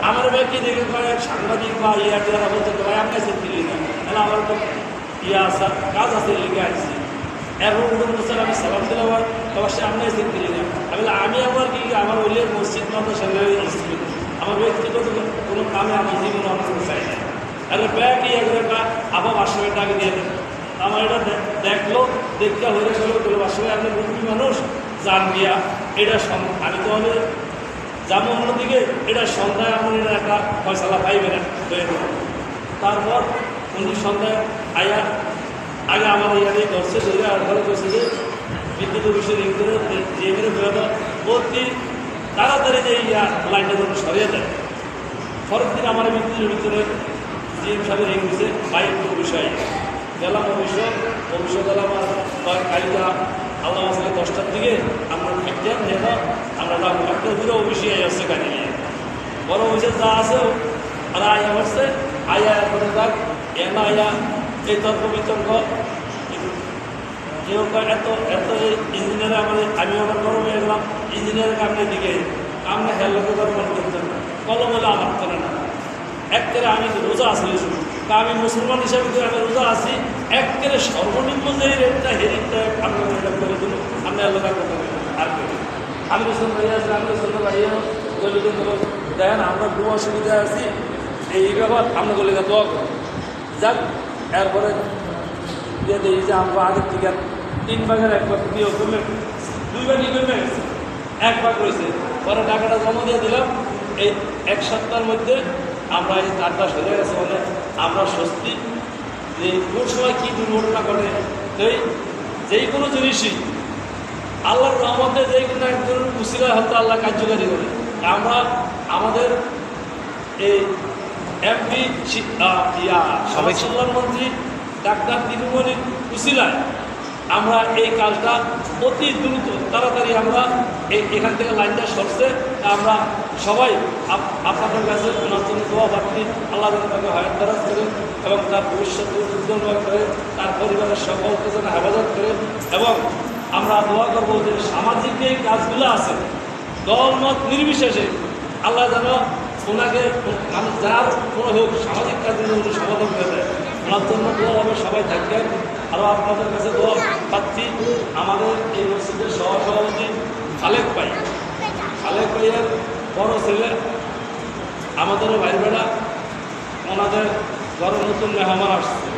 আমার ব্যাংকে দেখে সাংবাদিক বা যারা বলতে ভাই আমি এসে দিলি না, তাহলে আমার তো আসা কাজ আছে লিখে আসছি। এখন বলছেন আমি সালাম দিলাম তোমার সে আমি এসে দিলি না, আমি আমার কি আমার ওইলে মসজিদ মাদ্রাসা স্কুল আমার ব্যক্তিগত কোনো কামে আমি জীবনে অনেক চাই না। আর ব্যাগ আবার 500 টাকা দিয়ে দেন। আমার এটা দেখলো দেখতে হয়ে গেল বলে 500 আপনি মুরব্বী মানুষ যান গিয়া এটা আমি তো আমি যাবো অন্যদিকে এটা সন্ধ্যায় আপনি এটা একটা ফয়সালা পাইবেন হয়ে গেল। তারপর উনি সন্ধ্যায় আগে আমার ইয়ারে ধরছে ধরে আর ঘরে করছে যে বিদ্যুৎ অফিসে রিং করে যে মেরে ফেলে দেওয়া অতি তাড়াতাড়ি যে লাইনটা যখন সরিয়ে দেয়। পরের দিন আমার বিদ্যুতের ভিতরে জিএম সাহেবের রিং দিছে বাইরের বিষয় গেলাম অফিসে গেলাম আর কালিকা আল্লাহ আসলে 10টার দিকে আমরা ঠিকঠাক যেন আমরা একটা দূরে অফিসে আসছে গাড়ি নিয়ে বড় অফিসে যা আছে আর আয়া হচ্ছে আয়া করে যাক এনা আয়া এই তর্ক বিতর্ক কেউ এত এত ইঞ্জিনিয়ার আমাদের আমি আমার গরম হয়ে গেলাম ইঞ্জিনিয়ারের কামনের দিকে আমরা হেলোকে গরম করতেন কলম হলে আমার করে না একবারে আমি রোজা আসলে শুরু তা আমি মুসলমান হিসাবে আমি রোজা আসি একবারে সর্বনিম্ন যে রেটটা হেরিটটা আমরা করে দিল আমি এলাকা করতে আর করি আমি রসুন ভাইয়া আছি আমি রসুন ভাইয়া বলে দেখেন আমরা দু অসুবিধায় আছি এই ব্যাপার আমরা বলে দোয়া করি যাক এরপরে দিয়ে দিই যে আমরা আগের থেকে 3 ভাগের 1 ভাগ দিয়ে কমে 2 ভাগই কমে গেছে 1 ভাগ রয়েছে পরে টাকাটা জমা দিয়ে দিলাম এই 1 সপ্তাহের মধ্যে আমরা এই 4 মাস হয়ে গেছে মানে আমরা স্বস্তি যে কোন সময় কী দুর্ঘটনা ঘটে এই যেই কোনো জিনিসই আল্লাহর রহমতে যেই কোনো একজন উসিলা হয়তো আল্লাহ কার্যকারী করে আমরা আমাদের এই এমপি প্রধানমন্ত্রী ডাক্তার নীলমণির উসিলায় আমরা এই কাজটা অতি দ্রুত তাড়াতাড়ি আমরা এখান থেকে লাইনটা সরছে আমরা সবাই আপনাদের কাছে ওনার জন্য দোয়া প্রার্থী আল্লাহ তাকে হায়াত দারাজ করে এবং তার ভবিষ্যৎ উজ্জ্বল করে তার পরিবারের সকলকে যেন হেফাজত করে এবং আমরা দোয়া করবো যে সামাজিক এই কাজগুলো আছে দলমত নির্বিশেষে আল্লাহ যেন ওনাকে যার কোনো হোক সামাজিক কাজগুলো উনি সমাধান করে দেয় ওনার জন্য দোয়া হবে সবাই থাকবেন। আরও আপনাদের কাছে দোয়া পাচ্ছি আমাদের এই মসজিদের সহসভাপতি খালেক ভাইয়ের বড় ছেলে আমাদেরও ভাই বেড়া ওনাদের ঘরে নতুন মেহমান আসছে